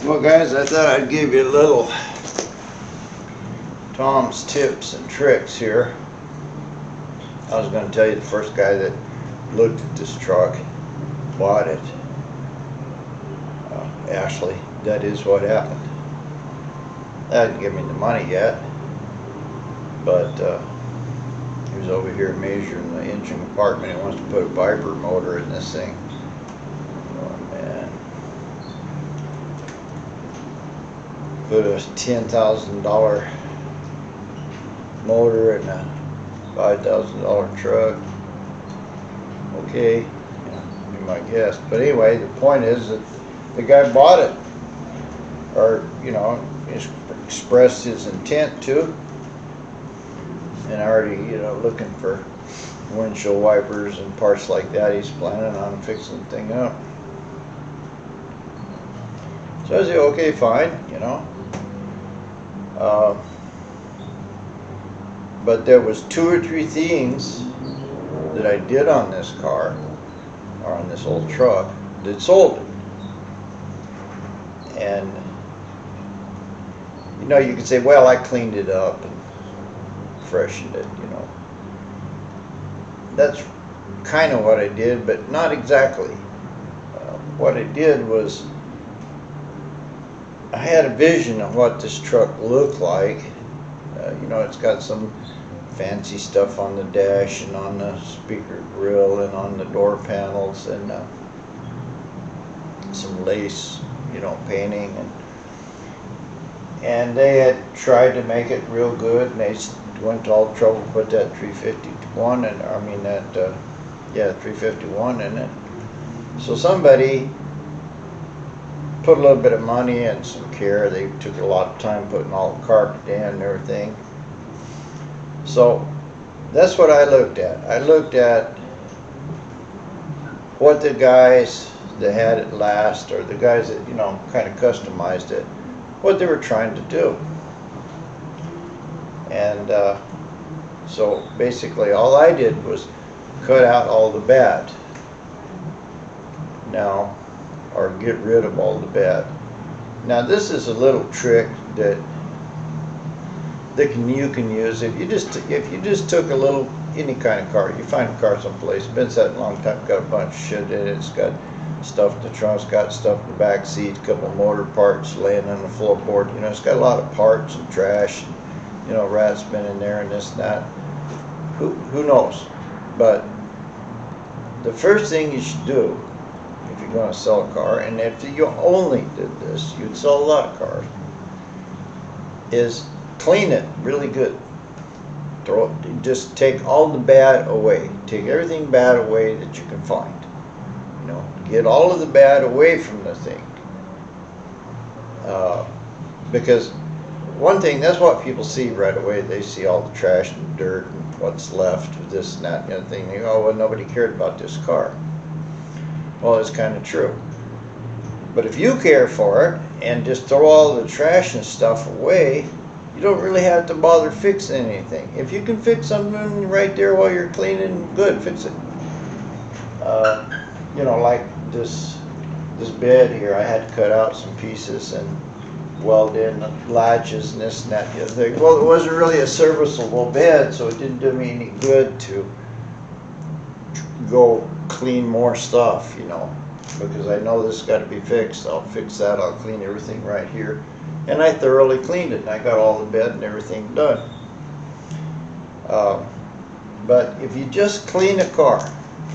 Well, guys, I thought I'd give you a little Tom's tips and tricks here. I was going to tell you the first guy that looked at this truck bought it. Ashley, that is what happened. They hadn't given me the money yet, but he was over here measuring the engine compartment. He wants to put a Viper motor in this thing. Oh man. Put a $10,000 motor in a $5,000 truck. Okay, yeah, be my guess. But anyway, the point is that the guy bought it, or expressed his intent to, and already looking for windshield wipers and parts like that. He's planning on fixing the thing up. So I said, okay, fine, but there was 2 or 3 things that I did on this car, or on this old truck, that sold it. And you could say, well, I cleaned it up and freshened it, That's kind of what I did, but not exactly. What I did was I had a vision of what this truck looked like. It's got some fancy stuff on the dash and on the speaker grill and on the door panels, and some lace, painting, and they had tried to make it real good, and they went to all the trouble to put that 351 and 351 in it. So somebody put a little bit of money and some care. They took a lot of time putting all the carpet in and everything. So that's what I looked at. I looked at what the guys that had it last, or the guys that kind of customized it, what they were trying to do. And so basically all I did was cut out all the bad now, or get rid of all the bad. Now this is a little trick that you can use if you just took a little, any kind of car. You find a car someplace, been sitting a long time, got a bunch of shit in it, it's got stuff in the trunk, it's got stuff in the back seat, a couple of motor parts laying on the floorboard, it's got a lot of parts and trash, rats been in there and this and that. Who knows? But the first thing you should do if you're going to sell a car, and if you only did this, you'd sell a lot of cars, is clean it really good. Just take all the bad away. Take everything bad away that you can find. Get all of the bad away from the thing. Because one thing, that's what people see right away. They see all the trash and dirt and what's left of this and that and the other thing. They go, oh, well, nobody cared about this car. Well, it's kind of true. But if you care for it and just throw all the trash and stuff away, you don't really have to bother fixing anything. If you can fix something right there while you're cleaning, good, fix it. Like this bed here, I had to cut out some pieces and weld in the latches and this and that and the other thing. Well, it wasn't really a serviceable bed, so it didn't do me any good to go clean more stuff, because I know this has got to be fixed. I'll fix that, I'll clean everything right here. And I thoroughly cleaned it, and I got all the bed and everything done. But if you just clean a car,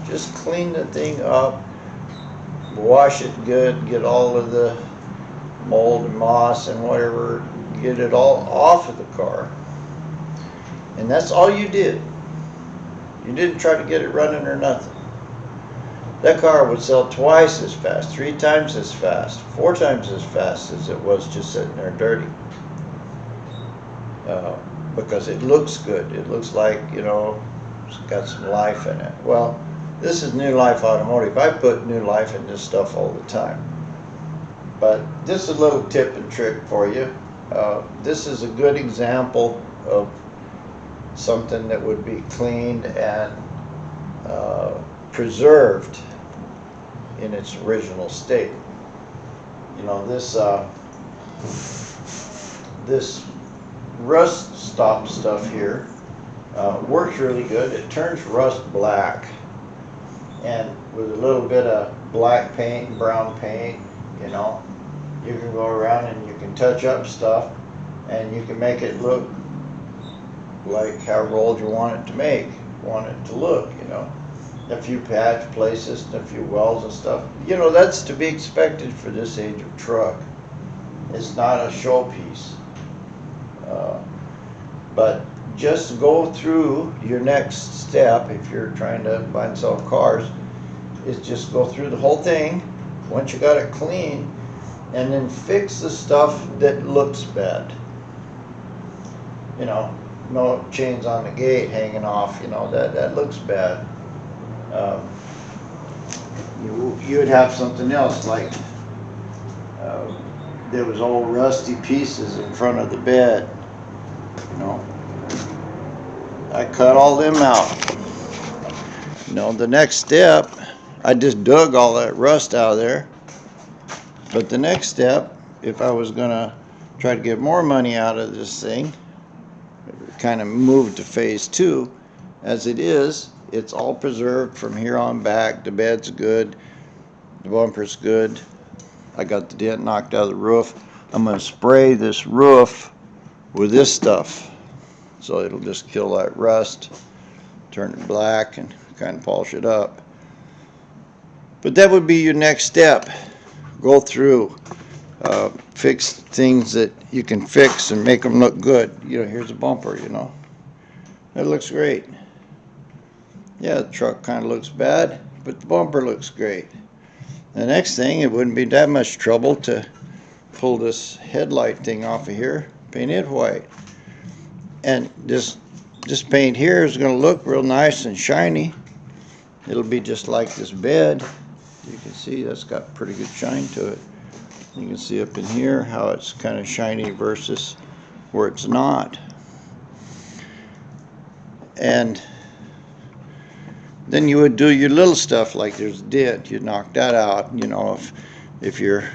just clean the thing up, wash it good, get all of the mold and moss and whatever, get it all off of the car. And that's all you did. You didn't try to get it running or nothing. That car would sell twice as fast, 3 times as fast, 4 times as fast as it was just sitting there dirty. Because it looks good. It looks like, it's got some life in it. Well, this is New Life Automotive. I put new life in this stuff all the time. But just a little tip and trick for you. This is a good example of something that would be cleaned and preserved in its original state. You know, this rust stop stuff here works really good. It turns rust black, and with a little bit of black paint and brown paint, you know, you can go around and you can touch up stuff, and you can make it look like however old you want it to look, you know. A few patch places, a few wells and stuff. You know, that's to be expected for this age of truck. It's not a showpiece. But just go through your next step if you're trying to buy and sell cars, is just go through the whole thing once you got it clean, and then fix the stuff that looks bad. You know, no chains on the gate hanging off, you know, that looks bad. You would have something else like there was old rusty pieces in front of the bed, you know. I cut all them out. You know, the next step, I just dug all that rust out of there. But the next step, if I was gonna try to get more money out of this thing, kind of moved to phase 2. As it is, it's all preserved from here on back. The bed's good, the bumper's good. I got the dent knocked out of the roof. I'm gonna spray this roof with this stuff, so it'll just kill that rust, turn it black, and kind of polish it up. But that would be your next step. Go through, fix things that you can fix and make them look good. You know, here's a bumper, you know. That looks great. Yeah, the truck kind of looks bad, but the bumper looks great. The next thing, it wouldn't be that much trouble to pull this headlight thing off of here, paint it white. And this paint here is going to look real nice and shiny. It'll be just like this bed. You can see that's got pretty good shine to it. You can see up in here how it's kind of shiny versus where it's not. And then you would do your little stuff, like there's a dent, you knock that out. You know, if your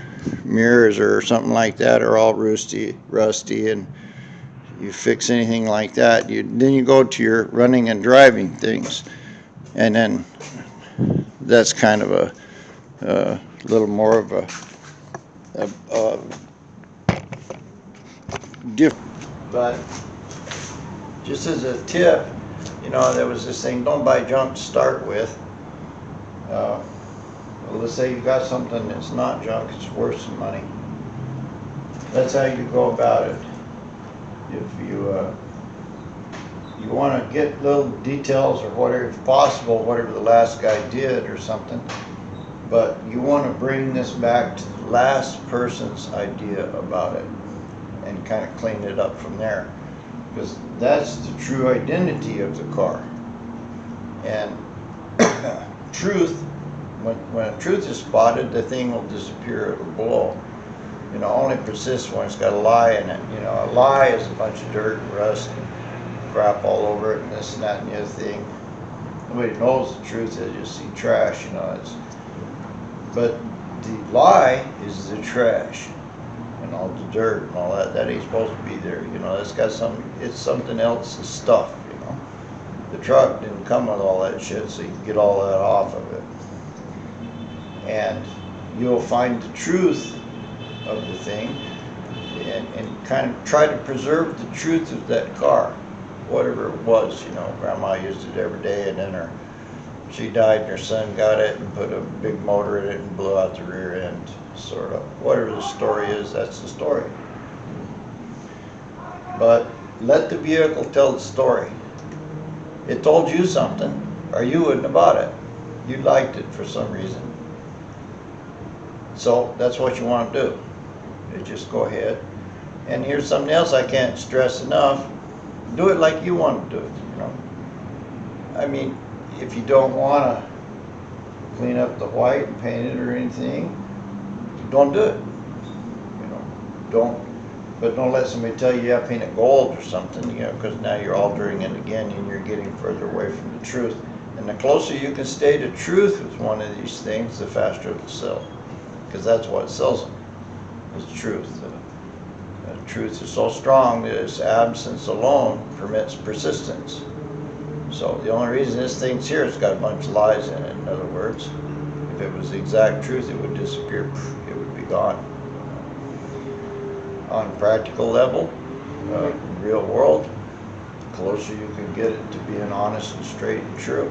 mirrors or something like that are all rusty, and you fix anything like that, then you go to your running and driving things, and then that's kind of a little more of a different. But just as a tip, you know, there was this thing, don't buy junk to start with. Well, let's say you got something that's not junk, it's worth some money. That's how you go about it. If you want to get little details or whatever, if possible, whatever the last guy did or something, but you want to bring this back to the last person's idea about it and kind of clean it up from there, because that's the true identity of the car. And truth, when truth is spotted, the thing will disappear, it'll blow. You know, only persists when it's got a lie in it. You know, a lie is a bunch of dirt and rust and crap all over it and this and that and the other thing. Nobody knows the truth, they just see trash, you know. But the lie is the trash and all the dirt and all that. That ain't supposed to be there, you know. It's got it's something else's stuff, you know. The truck didn't come with all that shit, so you can get all that off of it. And you'll find the truth of the thing and kind of try to preserve the truth of that car, whatever it was. You know, Grandma used it every day, and then she died and her son got it and put a big motor in it and blew out the rear end, sort of. Whatever the story is, that's the story. But let the vehicle tell the story. It told you something, or you wouldn't have bought it. You liked it for some reason. So that's what you want to do. You just go ahead. And here's something else I can't stress enough. Do it like you want to do it, you know. I mean, if you don't want to clean up the white and paint it or anything, don't do it. You know, don't let somebody tell you have to paint it gold or something, you know, because now you're altering it again and you're getting further away from the truth. And the closer you can stay to truth with one of these things, the faster it'll sell, because that's what sells them. is truth. Truth is so strong that its absence alone permits persistence. So the only reason this thing's here, it's got a bunch of lies in it. In other words, if it was the exact truth, it would disappear. It would be gone. On a practical level, real world, the closer you can get it to being honest and straight and true,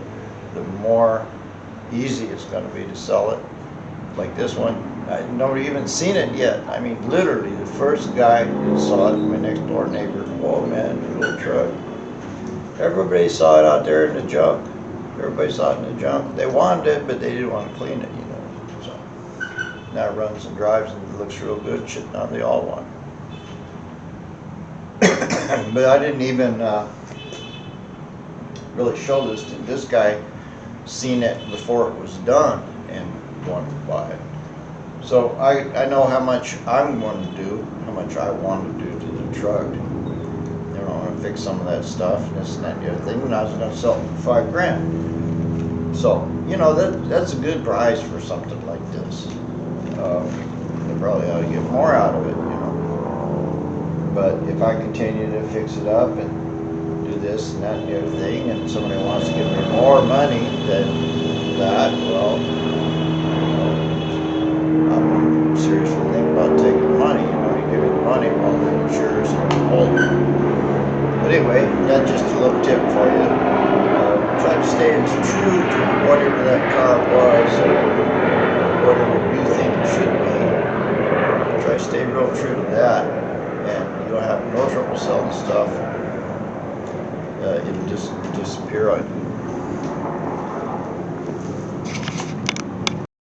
the more easy it's going to be to sell it. Like this one, I've never even seen it yet. I mean, literally, the first guy that saw it, my next door neighbor, oh man, little truck. Everybody saw it out there in the junk. Everybody saw it in the junk. They wanted it, but they didn't want to clean it, you know. So now it runs and drives and it looks real good. Shit, now they all want it. But I didn't even really show this to this guy. Seen it before it was done and wanted to buy it. So I know how much I'm going to do, how much I want to do to the truck. You know, I'm going to fix some of that stuff, and this and that and the other thing, and I was going to sell it for $5,000. So, you know, that's a good price for something like this. They probably ought to get more out of it, you know. But if I continue to fix it up and do this and that and the other thing, and somebody wants to give me more money than that, well, I'm seriously thinking about taking the money. You know, you give me the money, well, then it's yours and you hold it. But anyway, that's just a little tip for you. Try to stay as true to whatever that car was, or whatever you think it should be. Try to stay real true to that, and you'll have no trouble selling stuff. It'll just disappear on you.